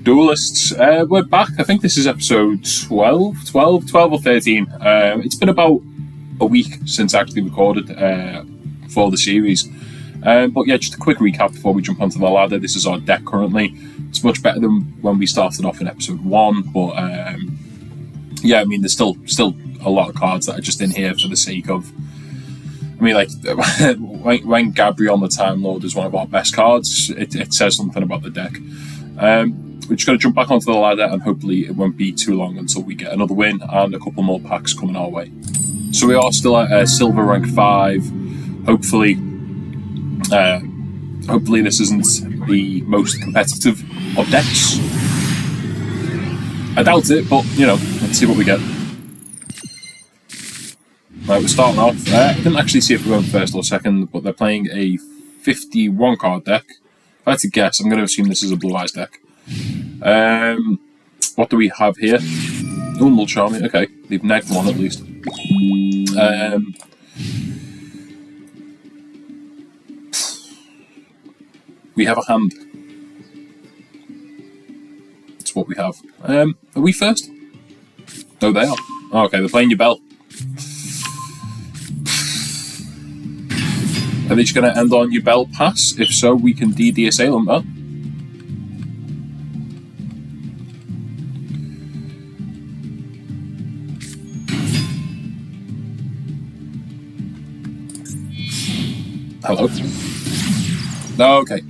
Duelists, we're back. I think this is episode 12 or 13. It's been about a week since I actually recorded for the series. But yeah, just a quick recap before we jump onto the ladder. This is our deck currently. It's much better than when we started off in episode 1, but yeah, I mean, there's still a lot of cards that are just in here for the sake of... I mean, like, when Gabriel the Time Lord is one of our best cards, it says something about the deck. We're just going to jump back onto the ladder, and hopefully it won't be too long until we get another win and a couple more packs coming our way. So we are still at silver rank 5. Hopefully this isn't the most competitive of decks. I doubt it, but you know, let's see what we get. Right, we're starting off. I didn't actually see if we're going first or second, but they're playing a 51 card deck. If I had to guess, I'm going to assume this is a Blue Eyes deck. What do we have here? Oh, Mulcharmy. Okay, they've negged one at least. We have a hand. That's what we have. Are we first? No, they are. Oh, okay, they're playing your bell. Are they just going to end on your bell pass? If so, we can DD Assailant that. Hello. No, okay.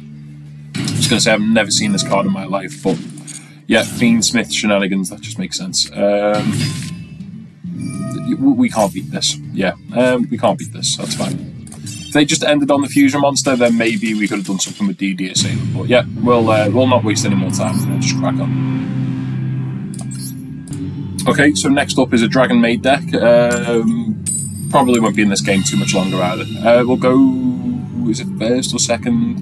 I was going to say I've never seen this card in my life, but yeah, Fiendsmith shenanigans, that just makes sense. We can't beat this. Yeah, we can't beat this. That's fine. If they just ended on the fusion monster, then maybe we could have done something with DD Assailant. But yeah, we'll not waste any more time. We'll just crack on. Okay, so next up is a Dragon Maid deck. Probably won't be in this game too much longer either. We'll go... Is it first or second?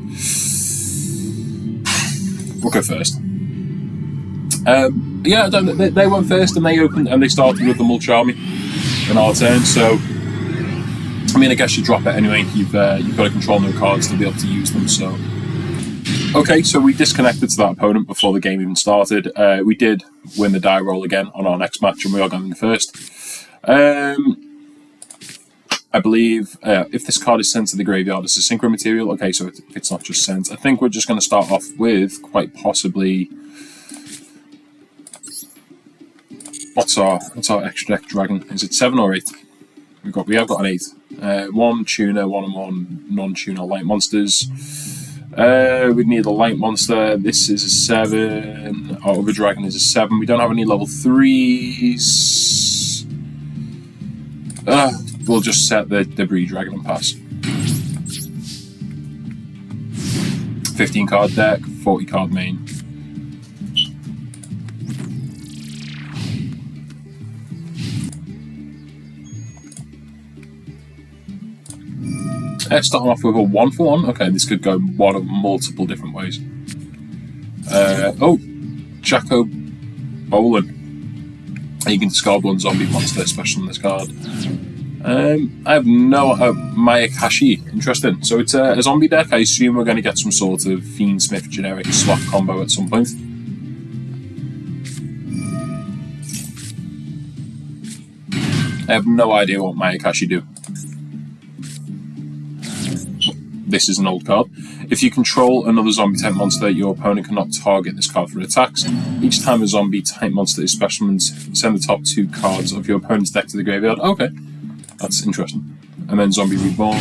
We'll go first. Yeah, they went first and they opened and they started with the Mulcharmy in our turn, so... I mean, I guess you drop it anyway. You've got to control no cards to be able to use them, so... Okay, so we disconnected to that opponent before the game even started. We did win the die roll again on our next match, and we are going first. I believe if this card is sent to the graveyard, it's a synchro material. Okay, so if it's not just sent, I think we're just going to start off with quite possibly... What's our extra deck dragon? Is it 7 or 8? We have got an 8. 1 tuner, 1 and 1 non-tuner light monsters. We need a light monster. This is a 7. Our other dragon is a 7. We don't have any level 3s. We'll just set the debris dragon and pass. 15 card deck, 40 card main. Starting off with a 1-for-1. Okay, this could go one of multiple different ways. Oh, Jacko Bolin. You can discard one zombie monster special on this card. I have no... Masochist. Interesting. So it's a zombie deck. I assume we're going to get some sort of Fiendsmith generic slot combo at some point. I have no idea what Masochist do. This is an old card. If you control another zombie type monster, your opponent cannot target this card for attacks. Each time a zombie type monster is special, send the top 2 cards of your opponent's deck to the graveyard. Okay, that's interesting. And then zombie reborn.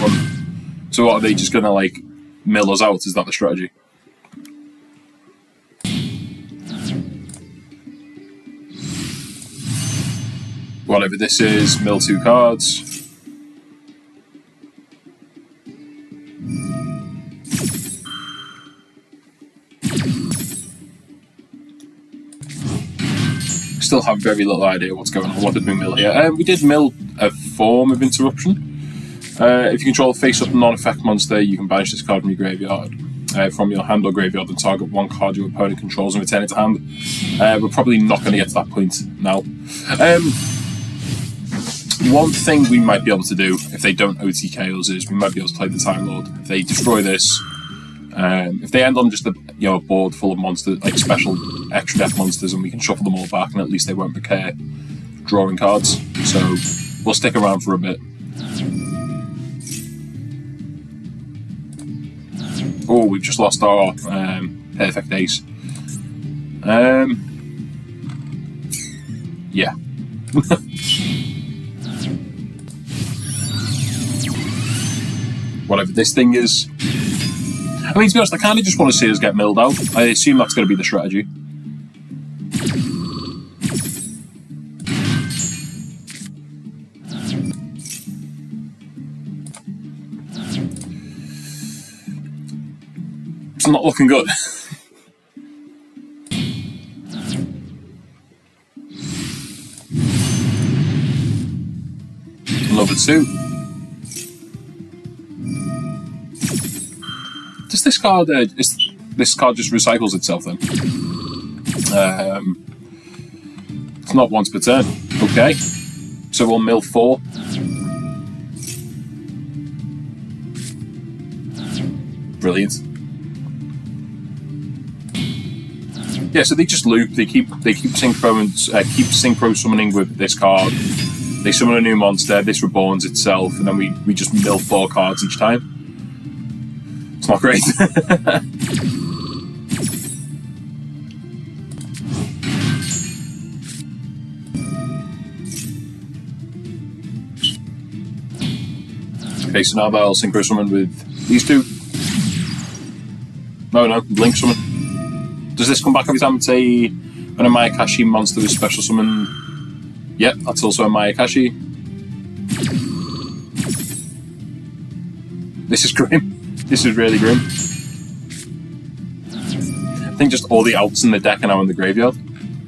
So what, are they just gonna like mill us out? Is that the strategy? Whatever this is, mill 2 cards. Still have very little idea what's going on. What did we mill here? We did mill a form of interruption. If you control a face-up non-effect monster, you can banish this card from your graveyard, from your hand or graveyard, and target one card your opponent controls and return it to hand. We're probably not going to get to that point now. One thing we might be able to do if they don't OTK us is we might be able to play the Time Lord. If they destroy this, If they end on just a board full of monsters, like special extra deck monsters, and we can shuffle them all back, and at least they won't recur drawing cards. So we'll stick around for a bit. Oh, we've just lost our perfect ace. Yeah. Whatever this thing is. I mean, to be honest, I kind of just want to see us get milled out. I assume that's going to be the strategy. It's not looking good. Another 2. Does this card? This card just recycles itself then? It's not once per turn. Okay, so we'll mill 4. Brilliant. Yeah, so they just loop. They keep synchro summoning with this card. They summon a new monster. This reborns itself, and then we just mill 4 cards each time. It's not great. Okay, so now they'll synchro summon with these 2. No, blink summon. Does this come back every time it's when a Mayakashi monster is special summoned? Yep, that's also a Mayakashi. This is grim. This is really grim. I think just all the outs in the deck are now in the graveyard.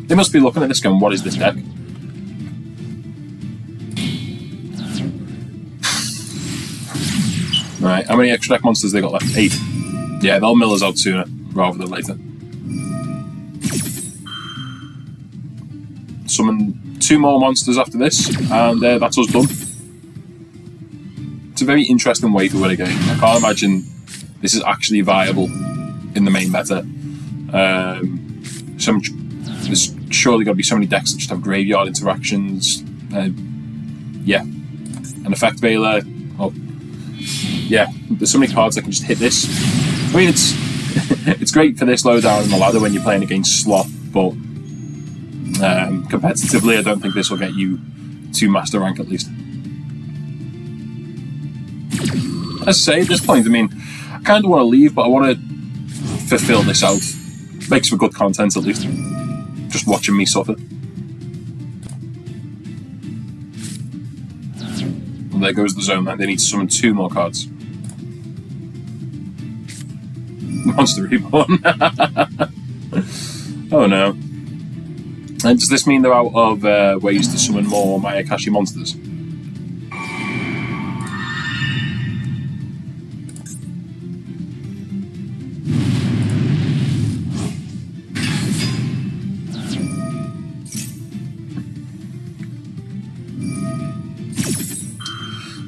They must be looking at this going, what is this deck? Right, how many extra deck monsters they got left? 8. Yeah, they'll mill us out sooner rather than later. Summon 2 more monsters after this, and that's us done. It's a very interesting way to win a game. I can't imagine this is actually viable in the main meta. There's surely got to be so many decks that just have graveyard interactions. Yeah, an effect veiler. Oh, yeah. There's so many cards that can just hit this. I mean, it's great for this low down in the ladder when you're playing against slot, but competitively, I don't think this will get you to master rank at least. As I say, at this point, I mean, I kind of want to leave, but I want to fulfill this out. Makes for good content, at least. Just watching me suffer. And there goes the zone, and they need to summon 2 more cards. Monster Reborn. Oh no. And does this mean they're out of ways to summon more Mayakashi monsters?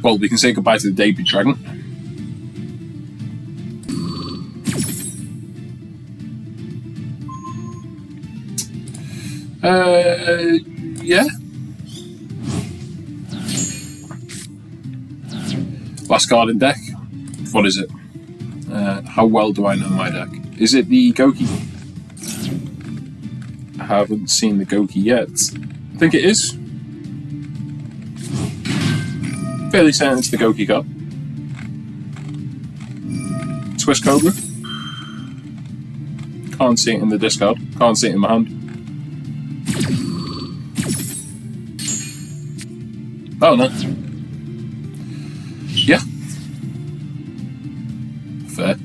Well, we can say goodbye to the debut dragon. Yeah. Last card in deck. What is it? How well do I know my deck? Is it the Goki? I haven't seen the Goki yet. I think it is. Fairly certain it's the Goki card. Swiss Cobra. Can't see it in the discard. Can't see it in my hand. Oh no. Yeah. Fair.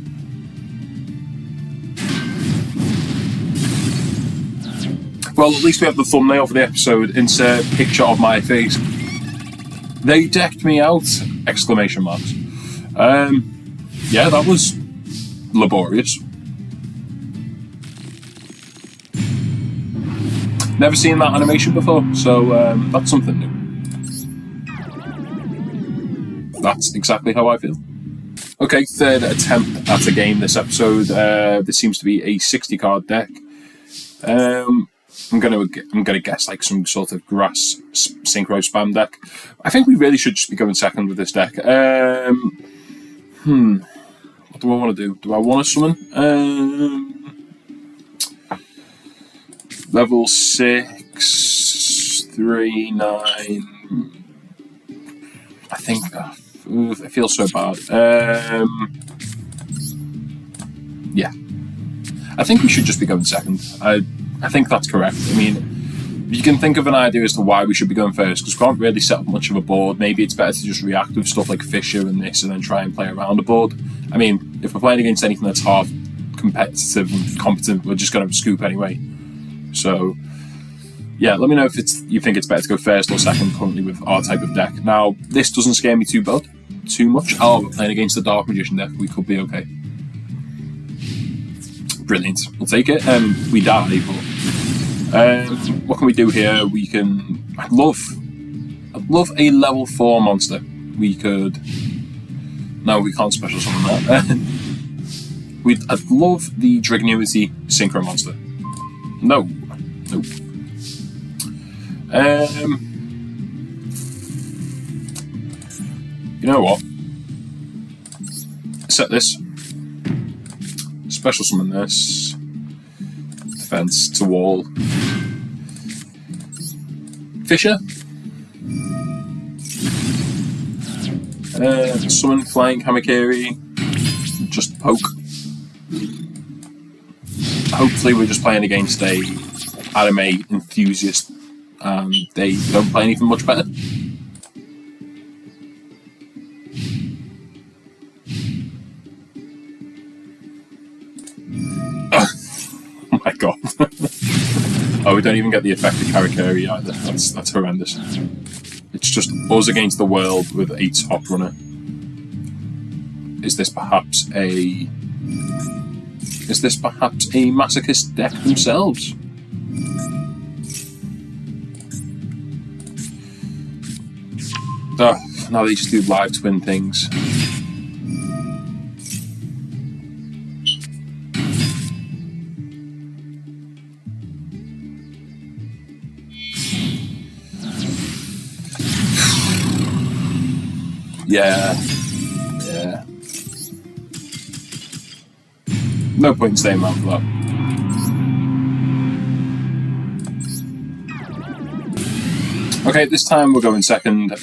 Well, at least we have the thumbnail for the episode. Insert picture of my face. They decked me out! Exclamation marks. Yeah, that was laborious. Never seen that animation before, so that's something new. That's exactly how I feel. Okay, third attempt at a game this episode. This seems to be a 60-card deck. I'm gonna guess like some sort of grass synchro spam deck. I think we really should just be going second with this deck. What do I want to do? Do I want to summon? Level 6, 3, 9. I think. It feels so bad. Yeah. I think we should just be going second. I think that's correct. I mean, you can think of an idea as to why we should be going first, because we can't really set up much of a board. Maybe it's better to just react with stuff like Fisher and this, and then try and play around the board. I mean, if we're playing against anything that's half competitive and competent, we're just going to scoop anyway. So, yeah, let me know if you think it's better to go first or second currently with our type of deck. Now, this doesn't scare me too much. Oh, we're playing against the Dark Magician deck. We could be okay. Brilliant. We'll take it. We die, but what can we do here? We can. I'd love a level 4 monster. We could. No, we can't special summon that. I'd love the Drignuity Synchro monster. No. Nope. You know what? Set this. Special summon this. Defense to wall. Fisher. Summon Flying Hamakiri. Just poke. Hopefully we're just playing against a anime enthusiast and they don't play anything much better. Oh my god. Oh, we don't even get the effect of Karakuri either. That's horrendous. It's just us against the world with a top runner. Is this perhaps a Masochist deck themselves? Now they just do live twin things. Yeah. No point in staying around for that. Okay, this time we're going second.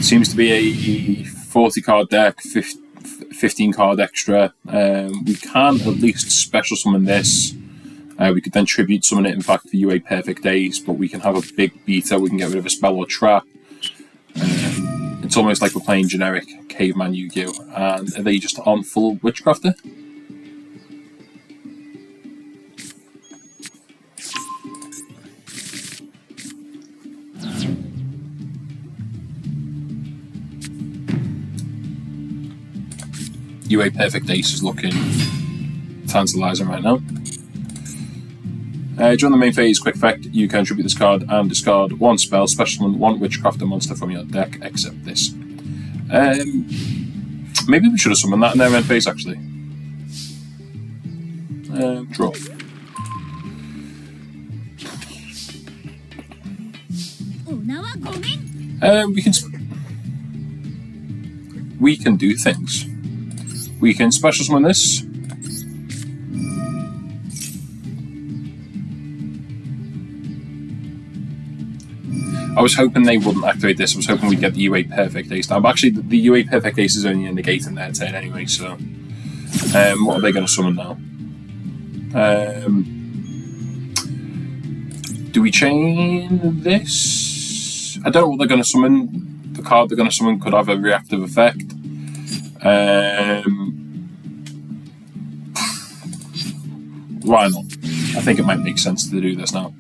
Seems to be a 40-card deck, 15 card extra. We can at least special summon this. We could then tribute summon it, in fact, for UA Perfect Days, but we can have a big beta. We can get rid of a spell or trap. It's almost like we're playing generic Caveman Yu-Gi-Oh! And are they just on full Witchcrafter? UA Perfect Ace is looking tantalising right now. During the main phase, quick effect, you can tribute this card and discard one spell, special summon one Witchcrafter monster from your deck, except this. Maybe we should have summoned that in their end phase, actually. Draw. We can do things. We can special summon this. I was hoping they wouldn't activate this. I was hoping we'd get the UA Perfect Ace now. But actually, the UA Perfect Ace is only a negate in their turn anyway, so... what are they going to summon now? Do we chain this? I don't know what they're going to summon. The card they're going to summon could have a reactive effect. Why not? I think it might make sense to do this now.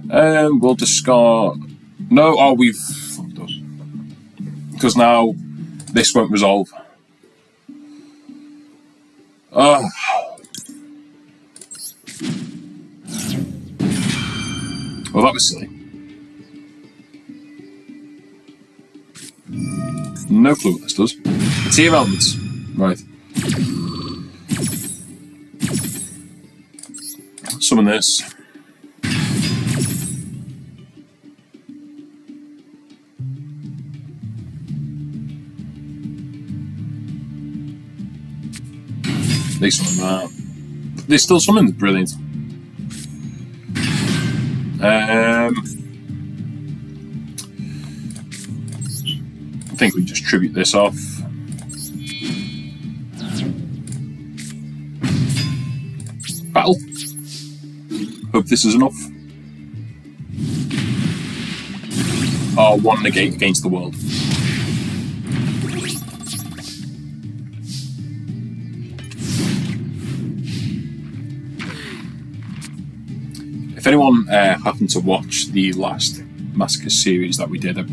We'll discard... No, oh, we've fucked up. Because now this won't resolve. Oh. Well, that was silly. No clue what this does. Team elements. Right. Summon this. They summon that. They still summon. Brilliant. I think we just tribute this off. Battle. Hope this is enough. Oh, one negate against the world. If anyone happened to watch the last Masochist series that we did, it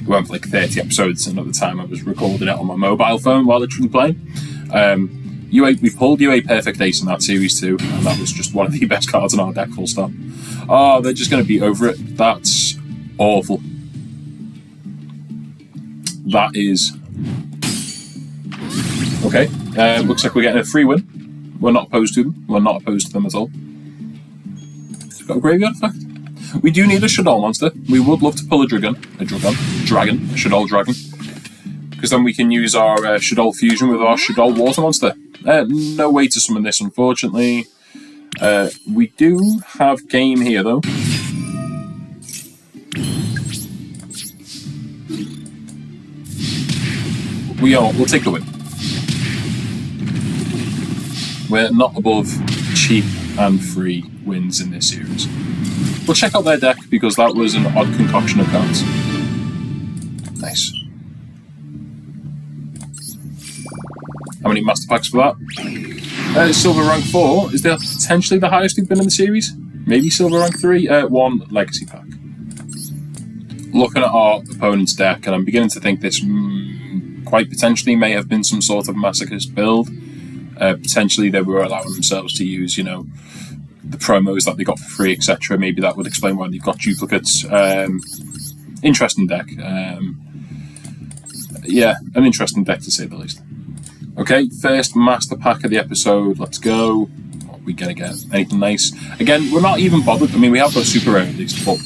went for like 30 episodes, and at the time I was recording it on my mobile phone while literally playing. We pulled UA Perfect Ace in that series too, and that was just one of the best cards in our deck, full stop. Oh, they're just going to be over it. That's awful. That is... Okay, looks like we're getting a free win. We're not opposed to them. We're not opposed to them at all. It's got a graveyard effect. We do need a Shaddoll monster. We would love to pull a Shaddoll Dragon. Because then we can use our Shaddoll fusion with our Shaddoll water monster. No way to summon this, unfortunately. We do have game here, though. We'll take the win. We're not above cheap and free wins in this series. We'll check out their deck, because that was an odd concoction of cards. Nice. How many master packs for that? Silver rank 4. Is that potentially the highest we've been in the series? Maybe silver rank 3? 1 legacy pack. Looking at our opponent's deck, and I'm beginning to think this quite potentially may have been some sort of Masochist build. Potentially they were allowing themselves to use, you know, the promos that they got for free, etc. Maybe that would explain why they've got duplicates. Interesting deck. Yeah, an interesting deck to say the least. Okay, first master pack of the episode. Let's go. What are we gonna get? Anything nice? Again, we're not even bothered. I mean, we have got super rare at least, but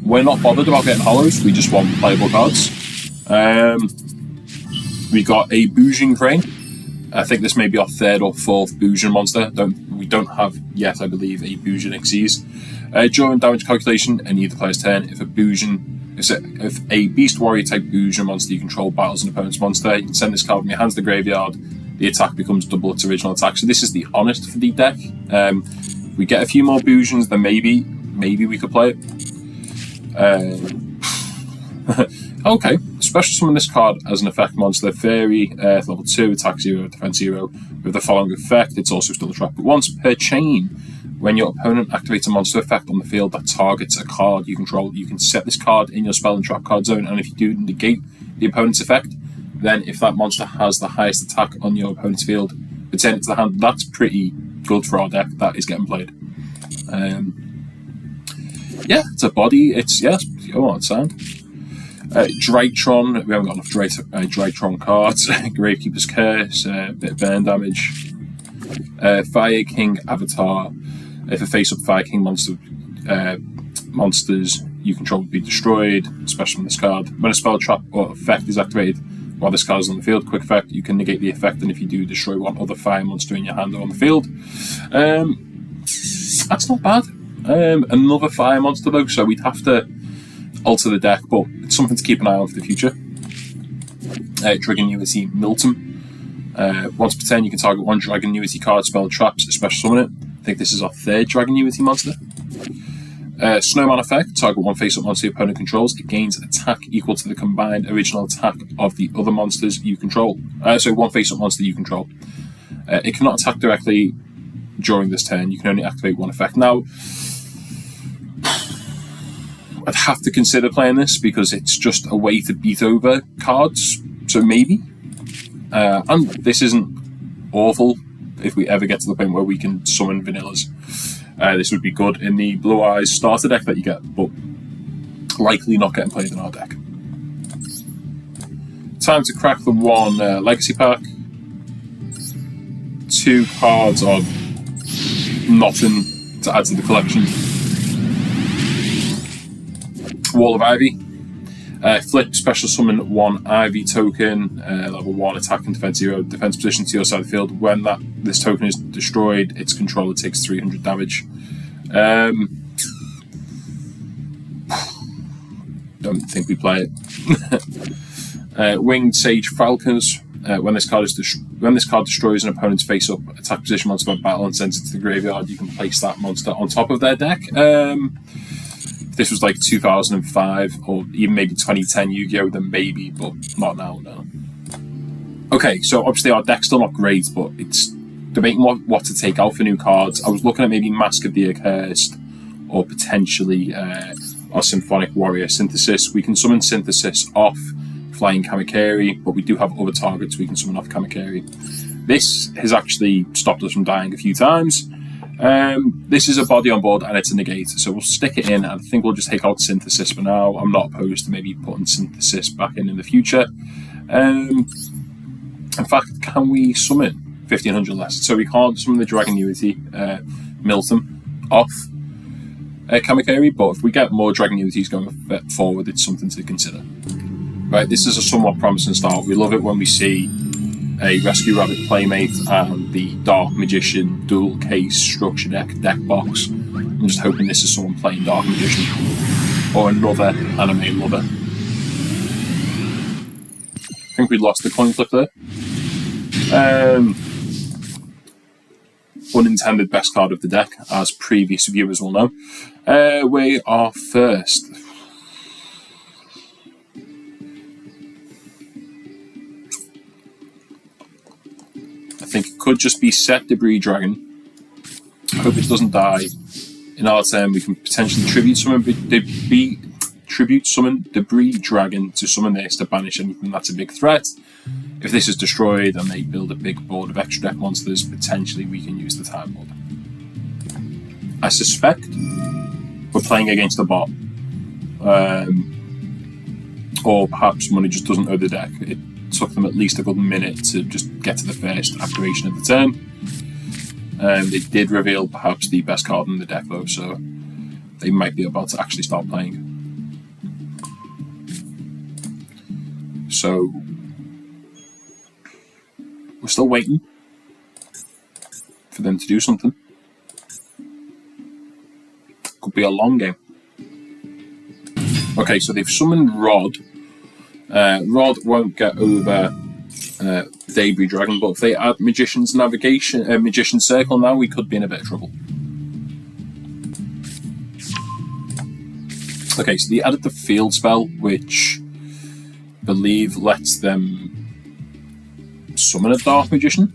we're not bothered about getting hollows. We just want playable cards. We got a Boujin Crane. I think this may be our 3rd or 4th Boujin monster. We don't have yet, I believe, a Boujin Xyz. During damage calculation, any of the player's turn, if a Beast Warrior type Boujin monster you control battles an opponent's monster, you can send this card from your hands to the graveyard. The attack becomes double its original attack. So this is the honest for the deck. If we get a few more Boujins, then maybe we could play it. Okay, special summon this card as an effect monster. Fairy, level 2, attack 0, defense 0. With the following effect, it's also still a trap. But once per chain, when your opponent activates a monster effect on the field that targets a card you control, you can set this card in your spell and trap card zone, and if you do negate the opponent's effect, then if that monster has the highest attack on your opponent's field, return it to the hand. That's pretty good for our deck. That is getting played. Yeah, it's a body. It's sound. Drytron, we haven't got enough Drytron cards. Gravekeeper's Curse, bit of burn damage. Fire King Avatar. If a face-up Fire King monsters you control will be destroyed, especially from this card. When a spell, trap, or effect is activated while this card is on the field, quick effect, you can negate the effect, and if you do, destroy one other fire monster in your hand or on the field. That's not bad. Another fire monster though, so we'd have to alter the deck, but it's something to keep an eye on for the future. Dragon Unity Milton. Once per turn, you can target one Dragon Unity card, spell, traps, special summon it. I think this is our 3rd Dragon Unity monster. Snowman effect, target one face-up monster your opponent controls. It gains attack equal to the combined original attack of the other monsters you control. So one face-up monster you control. It cannot attack directly during this turn. You can only activate one effect. Now, I'd have to consider playing this because it's just a way to beat over cards, so maybe. And this isn't awful if we ever get to the point where we can summon vanillas. This would be good in the Blue Eyes starter deck that you get, but likely not getting played in our deck. Time to crack the one legacy pack. 2 cards on nothing to add to the collection. Wall of Ivy. Flip, special summon 1 Ivy token, level 1, attack and defense 0, defense position to your side of the field. When this token is destroyed, its controller takes 300 damage. Don't think we play it. Winged Sage Falcons. When this card destroys an opponent's face-up attack position monster by battle and sends it to the graveyard, you can place that monster on top of their deck. This was like 2005 or even maybe 2010 Yu-Gi-Oh! Then maybe, but not now, no. Okay, so obviously our deck's still not great, but it's debating what to take out for new cards. I was looking at maybe Mask of the Accursed or potentially our Symphonic Warrior Synthesis. We can summon Synthesis off Flying Kamakiri, but we do have other targets we can summon off Kamakiri. This has actually stopped us from dying a few times. This is a body on board and it's a negate, so we'll stick it in. I think we'll just take out Synthesis for now. I'm not opposed to maybe putting Synthesis back in the future. In fact, can we summon 1500 less? So we can't summon the Dragon Unity, Milton, off Kamakiri, but if we get more Dragon Unities going forward, it's something to consider. Right, this is a somewhat promising start. We love it when we see a Rescue Rabbit Playmate and the Dark Magician dual case structure deck box. I'm just hoping this is someone playing Dark Magician or another anime lover. I think we lost the coin flip there. Unintended best card of the deck, as previous viewers will know. We are first. I think it could just be Set Debris Dragon. I hope it doesn't die. In our turn, we can potentially tribute summon Debris Dragon to summon this to banish anything that's a big threat. If this is destroyed and they build a big board of extra deck monsters, potentially we can use the Time Lord. I suspect we're playing against the bot. Or perhaps money just doesn't know the deck. It took them at least a good minute to just get to the first activation of the turn. They did reveal perhaps the best card in the deck though, so they might be about to actually start playing. So we're still waiting for them to do something. Could be a long game. Okay, so they've summoned Rod. Rod won't get over Debris Dragon, but if they add Magician's Navigation, Magician's Circle now, we could be in a bit of trouble. Okay, so they added the Field Spell, which I believe lets them summon a Dark Magician.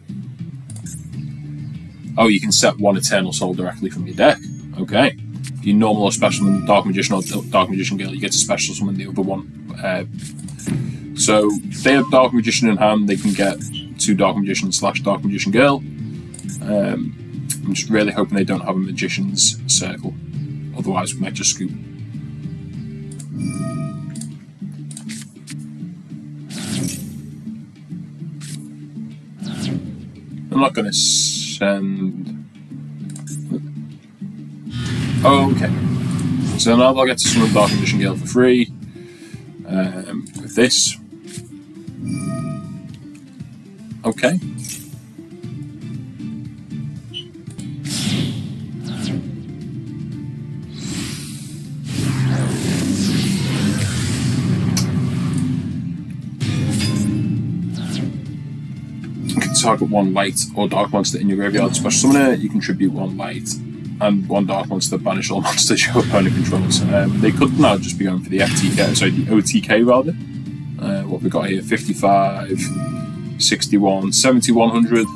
Oh, you can set one Eternal Soul directly from your deck. Okay. If you normal or special summon Dark Magician or Dark Magician Girl, you get to special summon the other one. So if they have Dark Magician in hand, they can get 2 Dark Magician / Dark Magician Girl. I'm just really hoping they don't have a Magician's Circle. Otherwise, we might just scoop. I'm not going to send... Oh, okay. So now they'll get to summon Dark Magician Girl for free. With this. Okay. You can target 1 light or dark monster in your graveyard. Special summon it, you contribute 1 light and 1 dark monster, banish all monsters your opponent controls. They could now just be going for the FTK, sorry, the OTK rather. What we got here, 55, 61, 7100.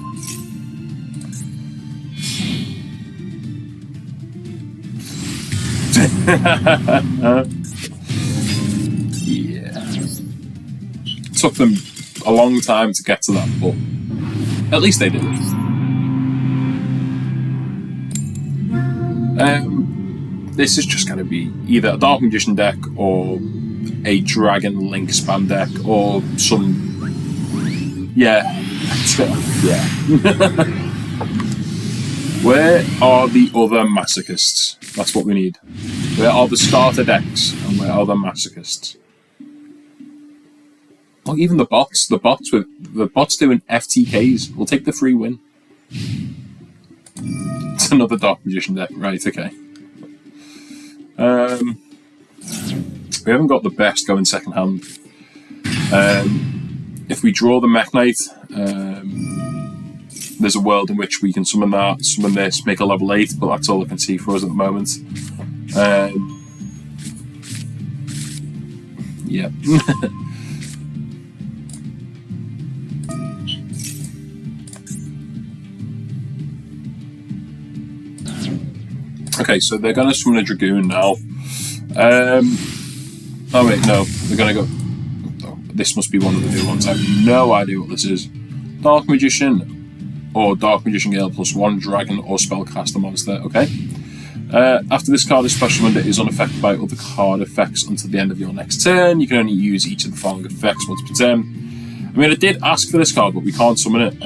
Yeah. It took them a long time to get to that, but at least they did it. This is just going to be either a Dark Magician deck or a Dragon Link spam deck or some. Yeah. Yeah. Where are the other Masochists? That's what we need. Where are the starter decks and where are the Masochists? Oh, even the bots. The bots doing FTKs. We'll take the free win. It's another Dark Magician deck. Right, okay. We haven't got the best going second hand. If we draw the Mech Knight, there's a world in which we can summon that, summon this, make a level 8, but that's all I can see for us at the moment. Yeah. Okay, so they're going to summon a Dragoon now. Oh wait, no, they're going to go... Oh, this must be one of the new ones. I have no idea what this is. Dark Magician or Dark Magician Gale +1 Dragon or Spellcaster monster. Okay. After this card is special summoned, it is unaffected by other card effects until the end of your next turn. You can only use each of the following effects once per turn. I mean, I did ask for this card, but we can't summon it.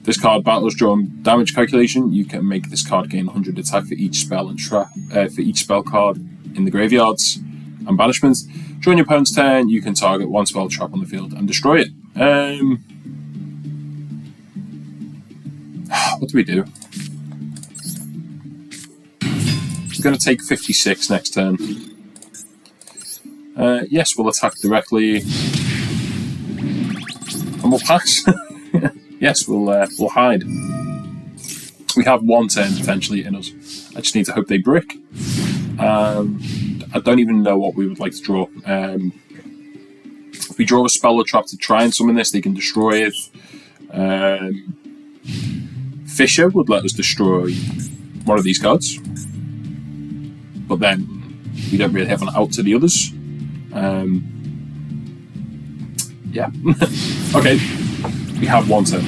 This card battles during damage calculation. You can make this card gain 100 attack for each spell and trap for each spell card in the graveyards and banishments. During your opponent's turn, you can target one spell trap on the field and destroy it. What do we do? We're going to take 56 next turn. Yes, we'll attack directly, and we'll pass. Yes, we'll hide. We have one turn potentially in us. I just need to hope they brick. I don't even know what we would like to draw. If we draw a spell or trap to try and summon this, they can destroy it. Fisher would let us destroy one of these cards, but then we don't really have an out to the others. Yeah. Okay. We have one turn.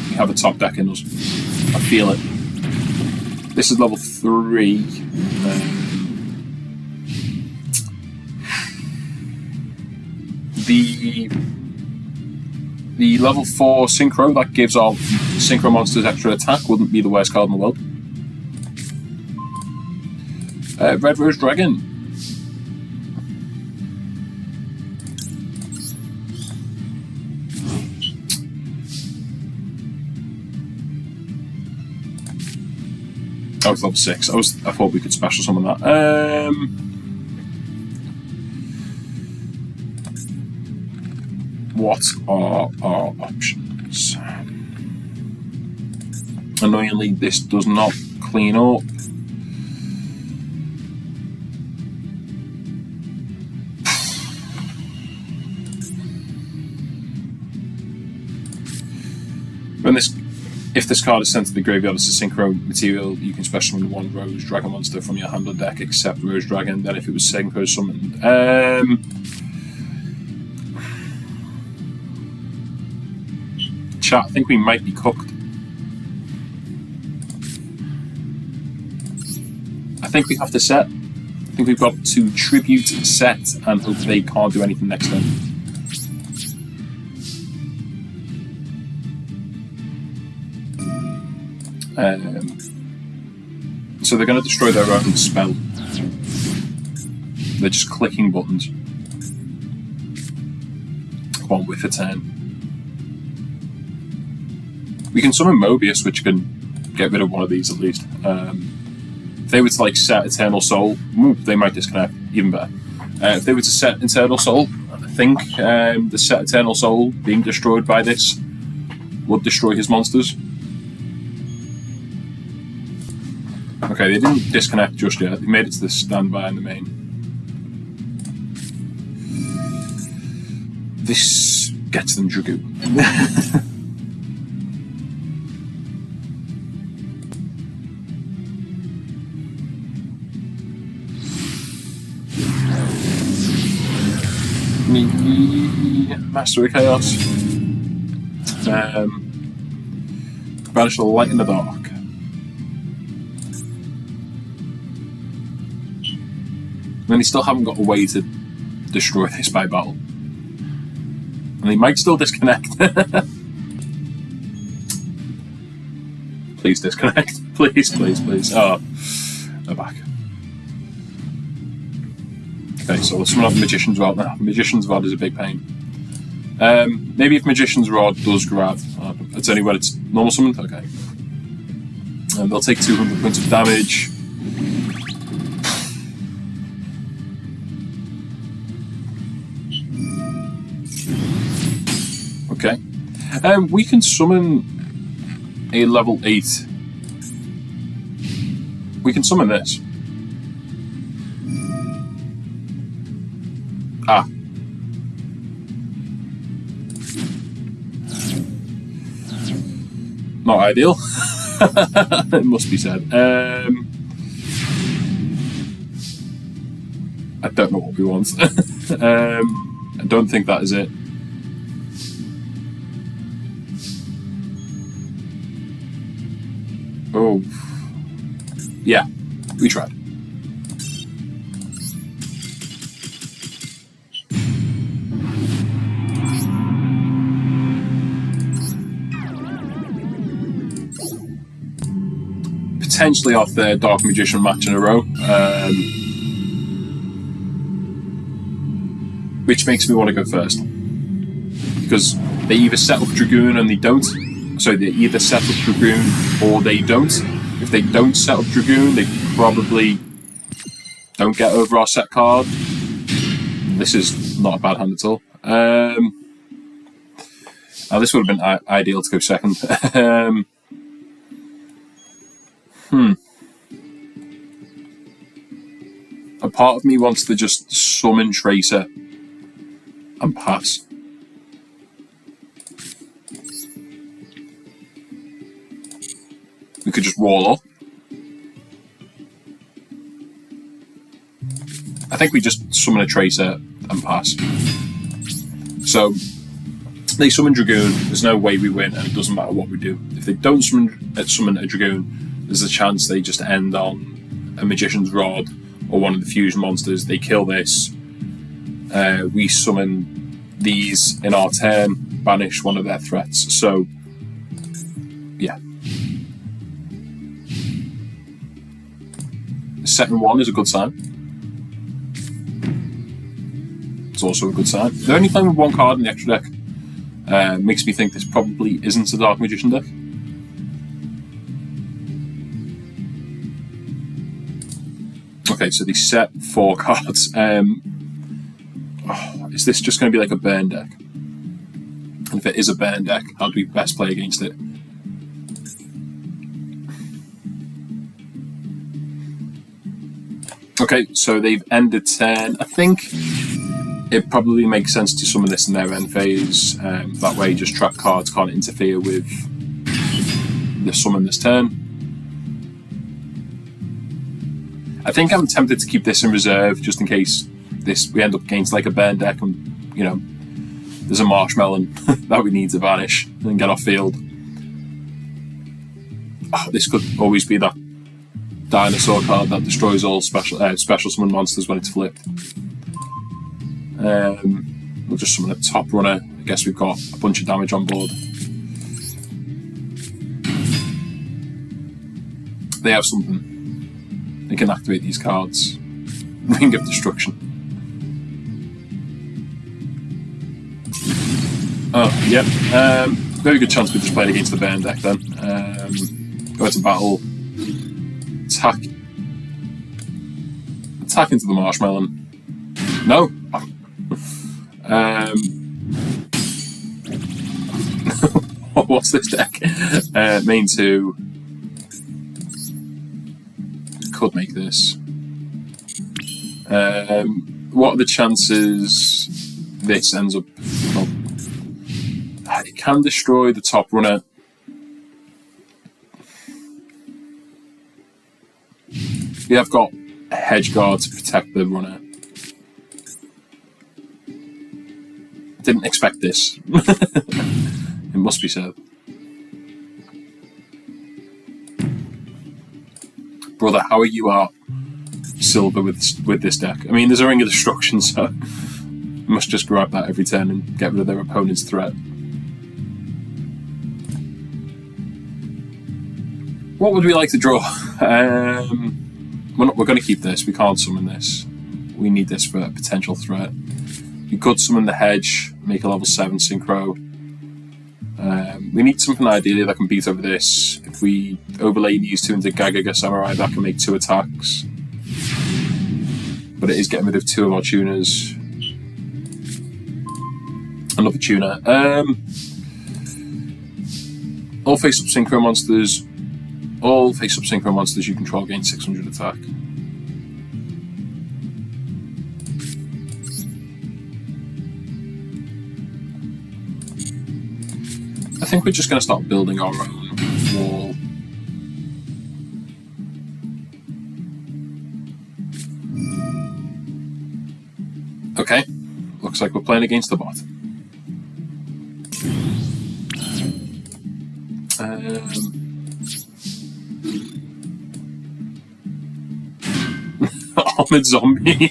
We have a top deck in us. I feel it. This is level 3. The level 4 Synchro that gives our Synchro monsters extra attack wouldn't be the worst card in the world. Red Rose Dragon. Oh, it's level 6. I thought we could special summon that. What are our options? Annoyingly, this does not clean up. If this card is sent to the graveyard as a Synchro material, you can special summon one Rose Dragon monster from your hand or deck except Rose Dragon. Then if it was Synchro summoned, chat, I think we might be cooked. I think we have to set. I think we've got to tribute, set, and hope they can't do anything next turn. So they're going to destroy their own spell. They're just clicking buttons. One with a turn. We can summon Mobius, which can get rid of one of these at least. If they were to like set Eternal Soul, they might disconnect, even better. If they were to set Eternal Soul, I think the set Eternal Soul being destroyed by this would destroy his monsters. Okay, they didn't disconnect just yet. They made it to the standby in the main. This gets them Dragoon. Master of Chaos. Banish the light in the dark. mean, they still haven't got a way to destroy this by battle. And they might still disconnect. Please disconnect. Please, please, please. Oh, they're back. Okay, so let's summon up the Magician's Rod now. The Magician's Rod is a big pain. Maybe if Magician's Rod does grab, it's only when it's normal summoned. Okay. And they'll take 200 points of damage. Okay. We can summon a level 8. We can summon this. Ah. Not ideal. It must be said. I don't know what we want. I don't think that is it. Oh. Yeah, we tried. Potentially our third Dark Magician match in a row, which makes me want to go first, because they either set up Dragoon and they don't. So they either set up Dragoon or they don't. If they don't set up Dragoon, they probably don't get over our set card. This is not a bad hand at all. Now this would have been ideal to go second. A part of me wants to just summon Tracer and pass. We could just roll up. I think we just summon a Tracer and pass. So they summon Dragoon, there's no way we win, and it doesn't matter what we do. If they don't summon a Dragoon, there's a chance they just end on a Magician's Rod or one of the fusion monsters. They kill this. We summon these in our turn, banish one of their threats. So, yeah. Second one is a good sign. It's also a good sign. They're only playing with one card in the extra deck. Makes me think this probably isn't a Dark Magician deck. Okay, so they set 4 cards. Is this just going to be like a burn deck? And if it is a burn deck, how do we best play against it? Okay, so they've ended turn. I think it probably makes sense to summon this in their end phase. That way, just trap cards can't interfere with the summon this turn. I think I'm tempted to keep this in reserve just in case we end up against like a burn deck and, you know, there's a marshmallow that we need to vanish and get off field. Oh, this could always be that dinosaur card that destroys all special summon monsters when it's flipped. We'll just summon a top runner. I guess we've got a bunch of damage on board. They have something. They can activate these cards. Ring of Destruction. Oh, yep. Very good chance we just played against the burn deck then. Go into battle. Attack into the marshmallow. No. What's this deck? Main 2. Could make this. What are the chances this ends up? Well, it can destroy the top runner. We have got a hedge guard to protect the runner. Didn't expect this. It must be so. Brother, how are you out? silver with this deck. I mean, there's a Ring of Destruction, so you must just grab that every turn and get rid of their opponent's threat. What would we like to draw? We're going to keep this. We can't summon this. We need this for a potential threat. We could summon the Hedge, make a level 7 synchro. We need something ideally that can beat over this. If we overlay these two into Gagaga Samurai, that can make 2 attacks. But it is getting rid of 2 of our tuners. Another tuner. All face-up synchro monsters. All face-up synchro monsters you control gain 600 attack. I think we're just going to start building our own wall. Okay, looks like we're playing against the bot. Armored zombie.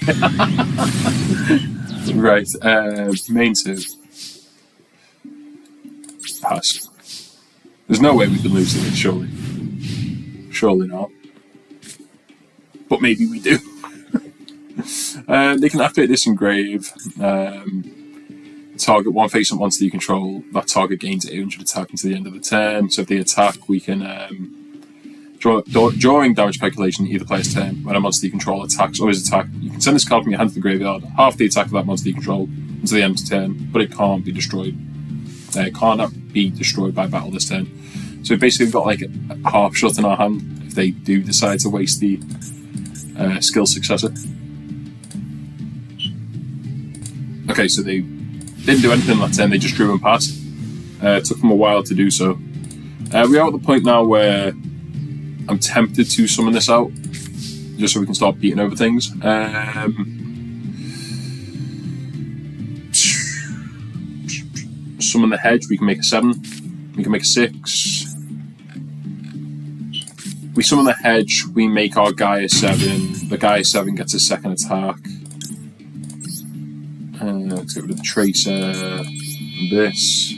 Right, main 2. Pass. There's no way we can lose to this, surely. Surely not. But maybe we do. They can activate this engrave. Target 1 face-up monster you control. That target gains 800 attack until the end of the turn. So if they attack, we can drawing damage calculation either player's turn. When a monster you control attacks or is attacked, you can send this card from your hand to the graveyard. Half the attack of that monster you control until the end of the turn, but it can't be destroyed. It cannot be destroyed by battle this turn. So we've basically got like a half shot in our hand if they do decide to waste the skill successor. Okay, so they didn't do anything that turn, they just drew and passed. It took them a while to do so. We are at the point now where I'm tempted to summon this out, just so we can start beating over things. Summon the Hedge, we can make a 7. We can make a 6. We summon the Hedge, we make our guy a 7. The guy 7 gets a 2nd attack. Let's get rid of the Tracer. This.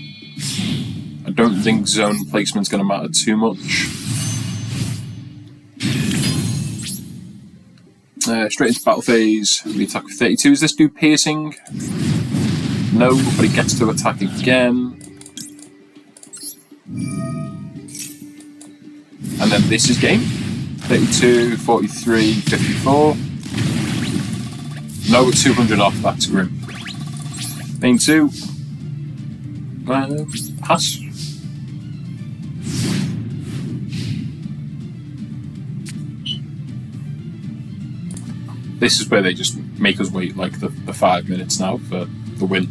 I don't think zone placement's going to matter too much. Straight into battle phase. We attack with 32. Does this do piercing? No, but it gets to attack again. And then this is game. 32, 43, 54. No, 200 off, that's grim. Main 2. Pass. This is where they just make us wait like the 5 minutes now for the win.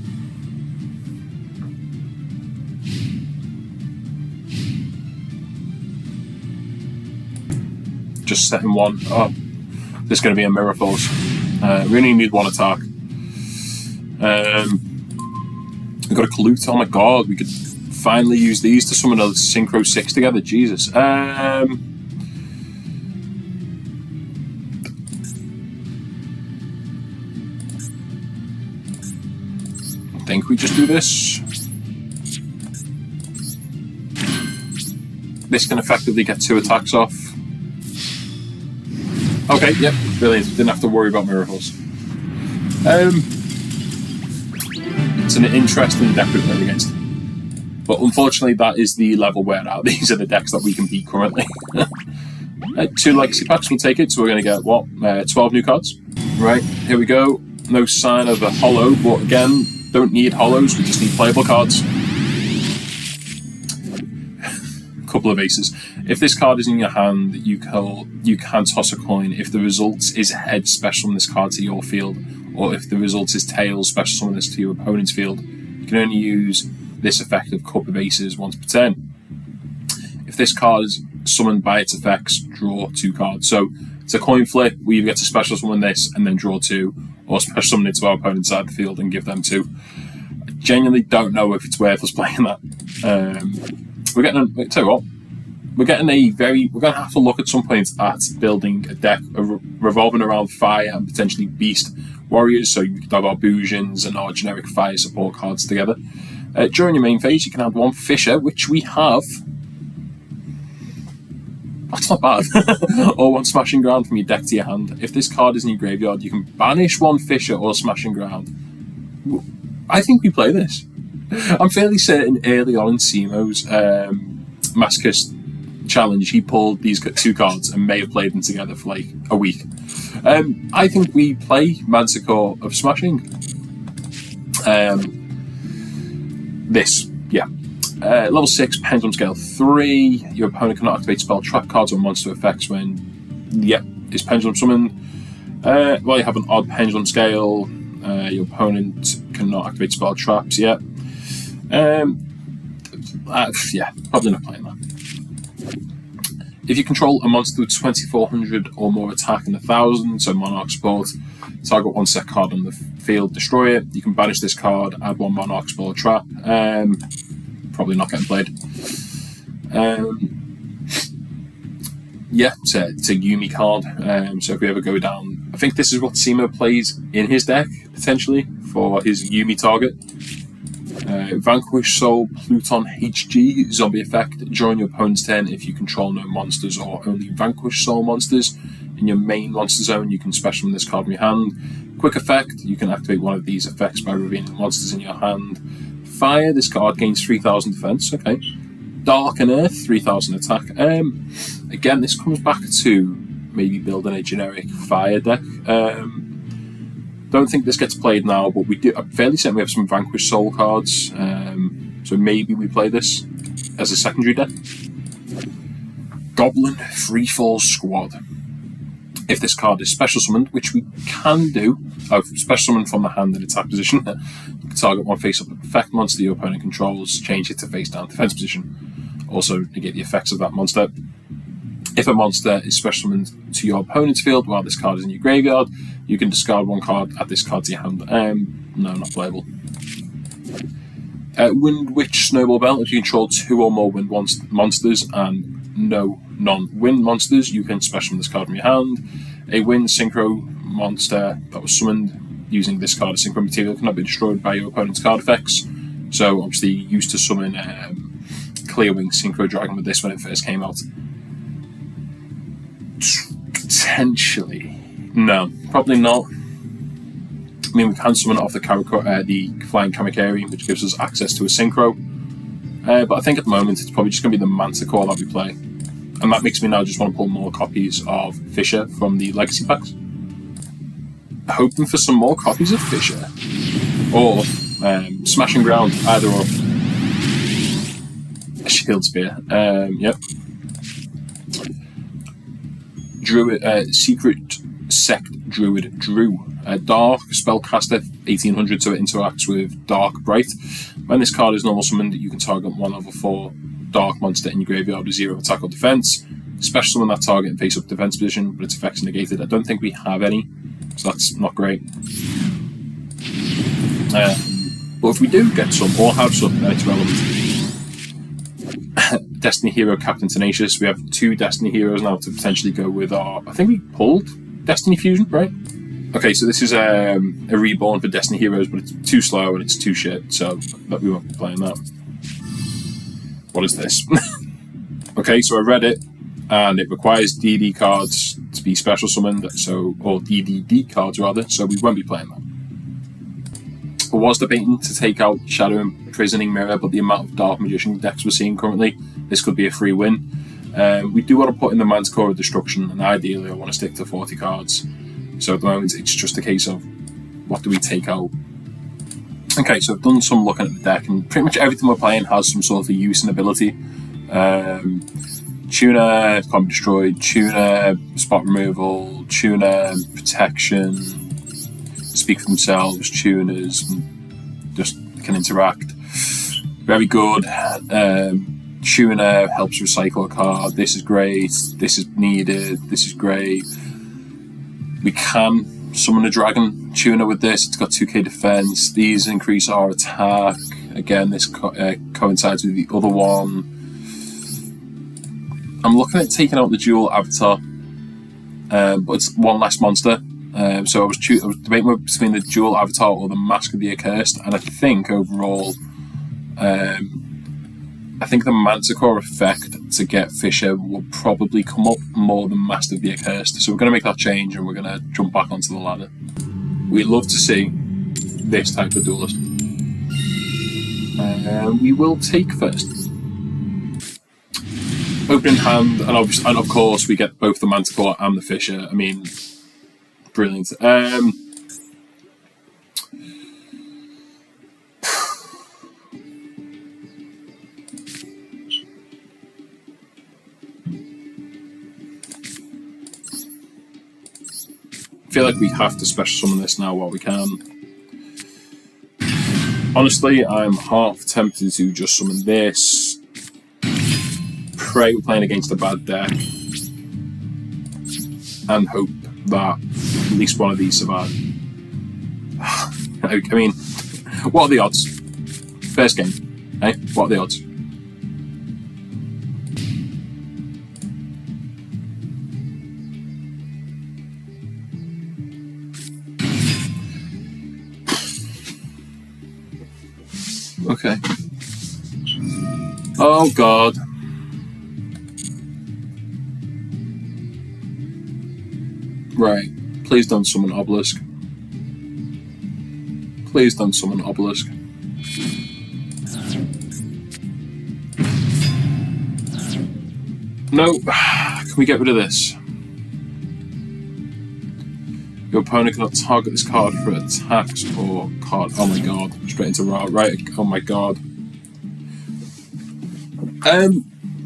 Just setting 1. Oh, this is going to be a mirror force. We only need 1 attack. We've got a Kalute. Oh my god, we could finally use these to summon a Synchro 6 together. Jesus. I think we just do this. This can effectively get 2 attacks off. Okay, yep, brilliant. Didn't have to worry about miracles. It's an interesting deck we're playing against. But unfortunately, that is the level we're at. These are the decks that we can beat currently. 2 legacy packs, we'll take it. So we're going to get, what, 12 new cards? Right, here we go. No sign of a holo, but again, don't need holos, we just need playable cards. Couple of aces. If this card is in your hand, you can toss a coin. If the result is head, special summon this card to your field, or if the result is tails, special summon this to your opponent's field. You can only use this effect of Cup of Aces once per turn. If this card is summoned by its effects, draw 2 cards. So it's a coin flip. We either get to special summon this and then draw 2, or special summon it to our opponent's side of the field and give them 2. I genuinely don't know if it's worth us playing that. We're getting. Tell you what, we're going to have to look at some point at building a deck revolving around fire and potentially beast warriors. So you could have our Bujins and our generic fire support cards together. During your main phase, you can add 1 Fisher, which we have. That's not bad. Or 1 Smashing Ground from your deck to your hand. If this card is in your graveyard, you can banish 1 Fisher or Smashing Ground. I think we play this. I'm fairly certain early on in Simo's Masochist challenge, he pulled these 2 cards and may have played them together for like a week. I think we play Manticore of Smashing. This, yeah. Level 6, Pendulum Scale 3. Your opponent cannot activate spell, trap cards, or monster effects when, is Pendulum summoned. Well, you have an odd Pendulum Scale. Your opponent cannot activate spell traps, yeah, probably not playing that. If you control a monster with 2400 or more attack and 1000, so Monarch support, target 1 set card on the field, destroy it. You can banish this card, add 1 Monarch support trap. Probably not getting played. It's a Yumi card. So if we ever go down, I think this is what Simo plays in his deck potentially for his Yumi target. Vanquish Soul, Pluton HG, zombie effect. During your opponent's turn, if you control no monsters or only Vanquish Soul monsters in your main monster zone, you can special summon this card from your hand. Quick effect, you can activate one of these effects by revealing monsters in your hand. Fire, this card gains 3000 defense, okay. Dark and Earth, 3000 attack. Again, this comes back to maybe building a generic fire deck. Don't think this gets played now, but we do. I'm fairly certain we have some Vanquish Soul cards, so maybe we play this as a secondary deck. Goblin Freefall Squad. If this card is special summoned, which we can do, special summon from the hand in attack position, you can target 1 face-up effect monster your opponent controls, change it to face-down defense position. Also negate the effects of that monster. If a monster is special summoned to your opponent's field while this card is in your graveyard, you can discard 1 card, add this card to your hand. No, not playable. Wind Witch Snowball Belt. If you control 2 or more wind monsters and no non-wind monsters, you can special summon this card from your hand. A wind synchro monster that was summoned using this card as synchro material cannot be destroyed by your opponent's card effects. So obviously you used to summon Clearwing Synchro Dragon with this when it first came out. Potentially. No, probably not. I mean, we can summon it off the Flying Kamikari, which gives us access to a Synchro. But I think at the moment it's probably just going to be the Manticore that we play. And that makes me now just want to pull more copies of Fisher from the Legacy packs. Hoping for some more copies of Fisher. Or Smashing Ground, either or. A Shield Spear. Yep. Druid, Secret Sect Druid Drew. Dark Spellcaster 1800, so it interacts with Dark Bright. When this card is normal summoned, you can target 1 level 4 Dark monster in your graveyard with 0 attack or defense. Special summon that target in face up defense position, but its effects are negated. I don't think we have any, so that's not great. But if we do get some or have some, then it's relevant. Destiny Hero Captain Tenacious. We have 2 Destiny Heroes now to potentially go with our. I think we pulled Destiny Fusion, right? Okay, so this is a reborn for Destiny Heroes, but it's too slow and it's too shit, so we won't be playing that. What is this? Okay, so I read it, and it requires DD cards to be special summoned, or DDD cards rather, so we won't be playing that. I was debating to take out Shadow Imprisoning Mirror, but the amount of Dark Magician decks we're seeing currently, this could be a free win. We do want to put in the Manticore of Destruction, and ideally I want to stick to 40 cards. So at the moment it's just a case of what do we take out. Okay, so I've done some looking at the deck, and pretty much everything we're playing has some sort of use and ability. Tuner, can't be destroyed, Tuner, spot removal, Tuner, protection, speak for themselves, tuners, just can interact. Very good. Tuner helps recycle a card. This is great. This is needed. This is great. We can summon a Dragon Tuner with this. It's got 2k defense. These increase our attack. Again, this coincides with the other one. I'm looking at taking out the dual avatar, but it's one less monster. So I was debating between the dual avatar or the Mask of the Accursed, and I think overall, I think the Manticore effect to get Fisher will probably come up more than Mask of the Accursed. So we're going to make that change, and we're going to jump back onto the ladder. We'd love to see this type of duelist. We will take first. Opening hand, and of course we get both the Manticore and the Fisher. I mean, brilliant. I feel like we have to special summon this now while we can. Honestly, I'm half tempted to just summon this. Pray we're playing against a bad deck. And hope that at least one of these survive. I mean, what are the odds? First game, eh? What are the odds? Okay. Oh God. Right. Please don't summon Obelisk. Please don't summon Obelisk. No. Can we get rid of this? Your opponent cannot target this card for attacks or card. Oh my God. Straight into Ra. Right. Oh my God.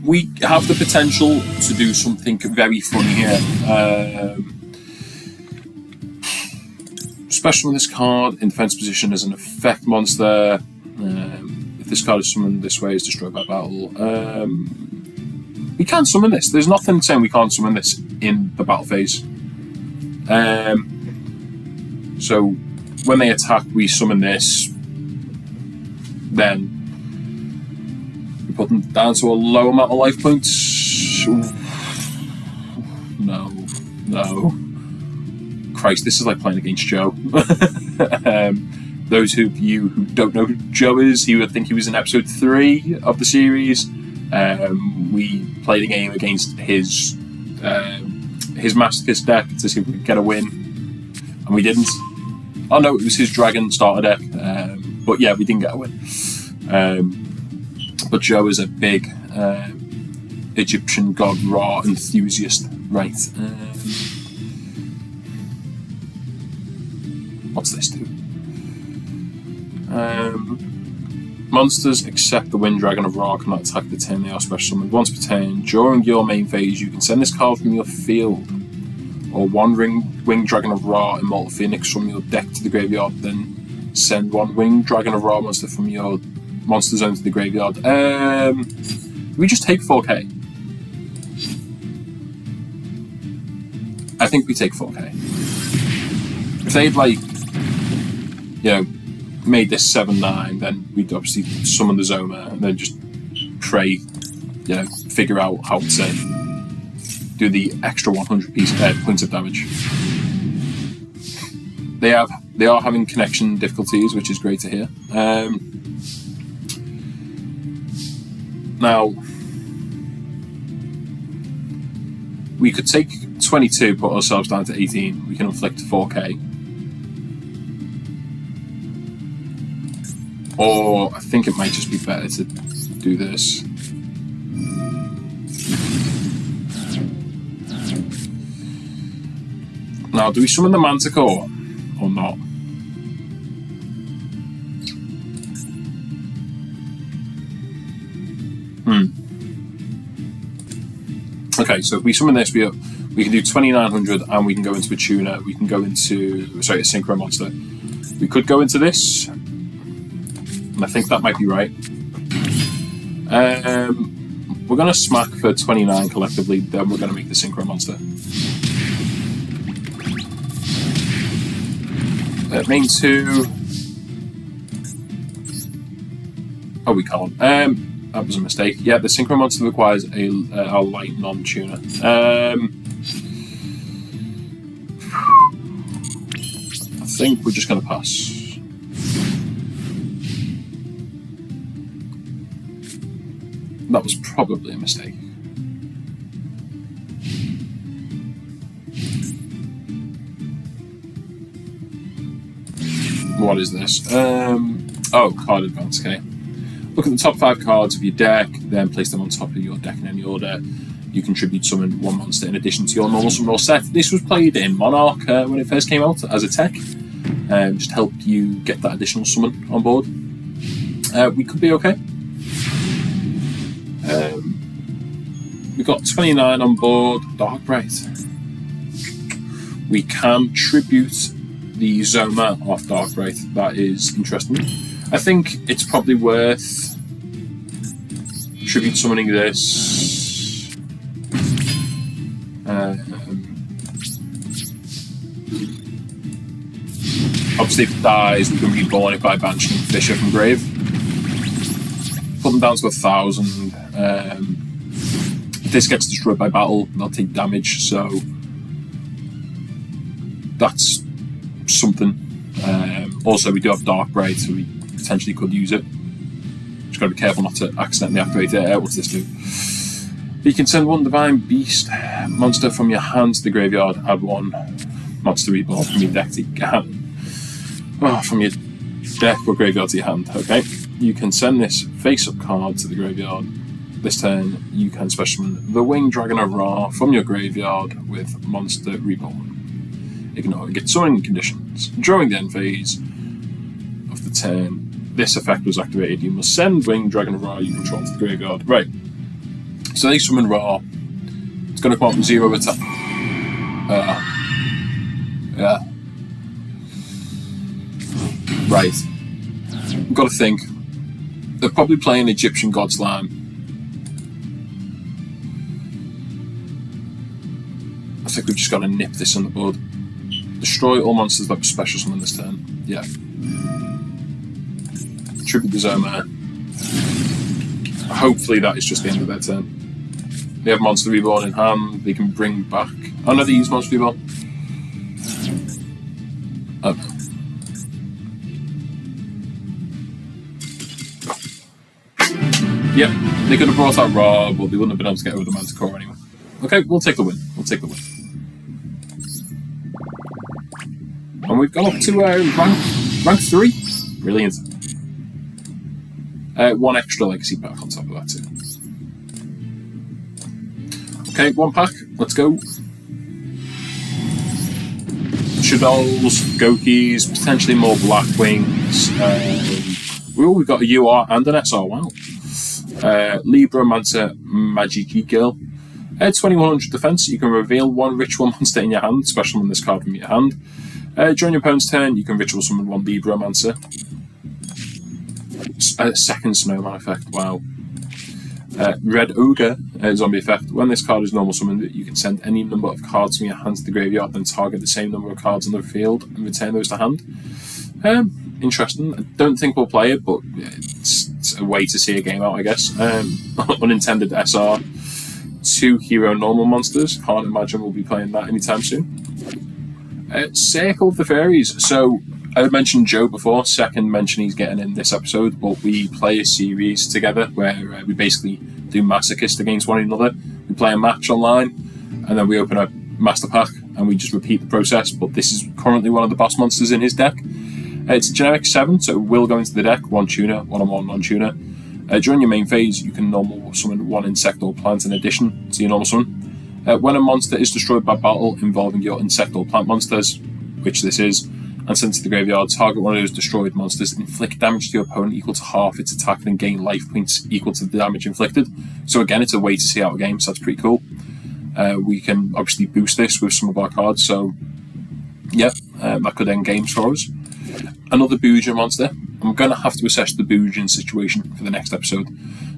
We have the potential to do something very funny here. Special on this card in defense position as an effect monster. If this card is summoned this way, is destroyed by battle. We can't summon this. There's nothing saying we can't summon this in the battle phase. So when they attack, we summon this. Then we put them down to a low amount of life points. No. Christ, this is like playing against Joe. Those of you who don't know who Joe is, he would think he was in episode 3 of the series. We played a game against his Masochist deck to see if we could get a win, and we didn't. Oh no, it was his Dragon starter deck, but yeah, we didn't get a win. But Joe is a big Egyptian god Ra enthusiast, right? What's this do? Monsters except the Wind Dragon of Ra cannot attack the turn they are special summoned. Once per turn, during your main phase, you can send this card from your field, or one Winged Dragon of Ra, Immortal Phoenix, from your deck to the graveyard. Then send one Winged Dragon of Ra monster from your monster zone to the graveyard. We just take 4K. I think we take 4K. If they'd made this 7/9, then we'd obviously summon the Zoma and then just pray, figure out how to do the extra 100 points of damage. They are having connection difficulties, which is great to hear. Now we could take 22, put ourselves down to 18. We can inflict 4K. Or I think it might just be better to do this. Now, do we summon the Manticore or not? Okay, so if we summon this, we can do 2900 and we can go into a tuner. We can go into, a synchro monster. We could go into this. And I think that might be right. We're going to smack for 29 collectively, then we're going to make the synchro monster. Main 2. Oh, we can't. That was a mistake. Yeah, the synchro monster requires a light non-tuner. I think we're just going to pass. That was probably a mistake. What is this? Oh, card advance, okay. Look at the top 5 cards of your deck, then place them on top of your deck in any order. You contribute summon 1 monster in addition to your normal summon or set. This was played in Monarch when it first came out as a tech. Just helped you get that additional summon on board. We could be okay. We've got 29 on board. Darkbright. We can tribute the Zoma off Darkbright. That is interesting. I think it's probably worth tribute summoning this. Obviously, if it dies, we can reborn it by banishing Fisher from grave. Put them down to 1,000. If this gets destroyed by battle, they'll take damage, so that's something. Also, we do have Darkbright, so we potentially could use it. Just got to be careful not to accidentally activate it. What's this do? You can send 1 Divine Beast monster from your hand to the graveyard, add 1 monster reborn from your deck to your hand. Oh, from your deck or graveyard to your hand. Okay. You can send this face-up card to the graveyard. This turn, you can special summon the Winged Dragon of Ra from your graveyard with Monster Reborn. Ignore get summoning conditions. During the end phase of the turn, this effect was activated. You must send Winged Dragon of Ra you control to the graveyard. Right. So they summon Ra. It's going to come up with 0 attack. Yeah. Right. I've got to think. They're probably playing Egyptian God's Lamb. I think we've just got to nip this in the bud. Destroy all monsters that were special summon this turn. Yeah. Tribute the Zoma. Hopefully that is just the end of their turn. They have Monster Reborn in hand. They can bring back... Oh no, they use Monster Reborn. Oh no. Yep, they could have brought out Ra, but they wouldn't have been able to get over the Manticore anyway. Okay, we'll take the win. We'll take the win. And we've gone up to rank 3. Brilliant. 1 extra legacy pack on top of that too. Okay, 1 pack. Let's go. Shadows, Gokis, potentially more Blackwings. We've got a UR and an SR. Wow. Libra, Manta, Magiki Girl. 2100 defense. You can reveal 1 ritual monster in your hand. Special summon this card from your hand. During your opponent's turn, you can ritual summon 1 Libra Manta. Second Snowman effect. Wow. Red Ogre zombie effect. When this card is normal summoned, you can send any number of cards from your hand to the graveyard, then target the same number of cards on the field and return those to hand. Interesting. I don't think we'll play it, but it's a way to see a game out, I guess. Unintended SR. 2 hero normal monsters. Can't imagine we'll be playing that anytime soon. Circle of the Fairies. So, I mentioned Joe before, second mention he's getting in this episode, but we play a series together where we basically do Masochist against one another. We play a match online, and then we open a master pack, and we just repeat the process, but this is currently one of the boss monsters in his deck. It's a generic 7, so it will go into the deck, 1 tuner, 1/1 non-tuner. During your main phase, you can normal summon 1 insect or plant in addition to your normal summon. When a monster is destroyed by battle involving your insect or plant monsters, which this is, and sent to the graveyard, target one of those destroyed monsters, inflict damage to your opponent equal to half its attack, then gain life points equal to the damage inflicted. So again, it's a way to see out a game, so that's pretty cool. We can obviously boost this with some of our cards, so yeah, that could end games for us. Another Boojin monster. I'm going to have to assess the Boojin situation for the next episode.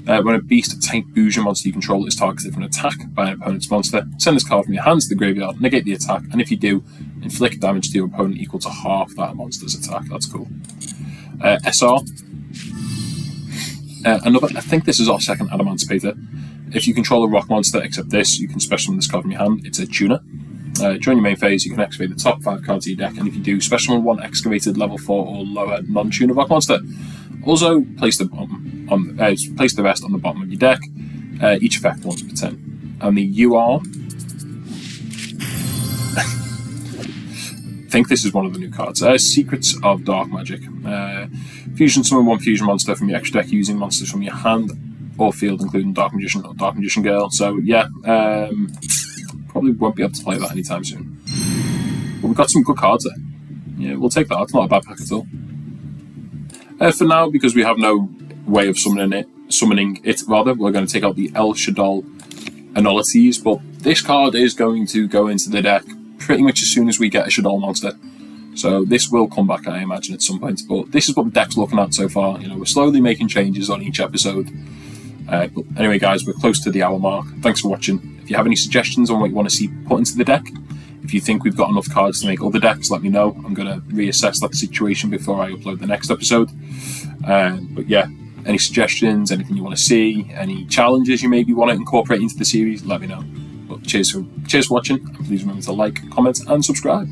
When a beast type Boojin monster you control is targeted for an attack by an opponent's monster, send this card from your hands to the graveyard, negate the attack, and if you do, inflict damage to your opponent equal to half that monster's attack. That's cool. SR. I think this is our second Adamantipator. If you control a rock monster except this, you can special summon this card from your hand. It's a tuner. During your main phase, you can excavate the top 5 cards of your deck, and if you do, special summon 1 excavated level 4 or lower non-tuner rock monster. Also, place the rest on the bottom of your deck, each effect once per turn. And the UR... I think this is one of the new cards. Secrets of Dark Magic. Fusion summon 1 fusion monster from your extra deck using monsters from your hand or field, including Dark Magician or Dark Magician Girl. So yeah, probably won't be able to play that anytime soon. But we've got some good cards there. Yeah, we'll take that. It's not a bad pack at all. For now, because we have no way of summoning it, we're going to take out the El Shaddai Anulities. But this card is going to go into the deck pretty much as soon as we get a Shaddai monster. So this will come back, I imagine, at some point. But this is what the deck's looking at so far. You know, we're slowly making changes on each episode. But anyway, guys, we're close to the hour mark. Thanks for watching. If you have any suggestions on what you want to see put into the deck, if you think we've got enough cards to make other decks, let me know. I'm going to reassess that situation before I upload the next episode. But yeah, any suggestions, anything you want to see, any challenges you maybe want to incorporate into the series, let me know. But cheers for watching, and please remember to like, comment, and subscribe.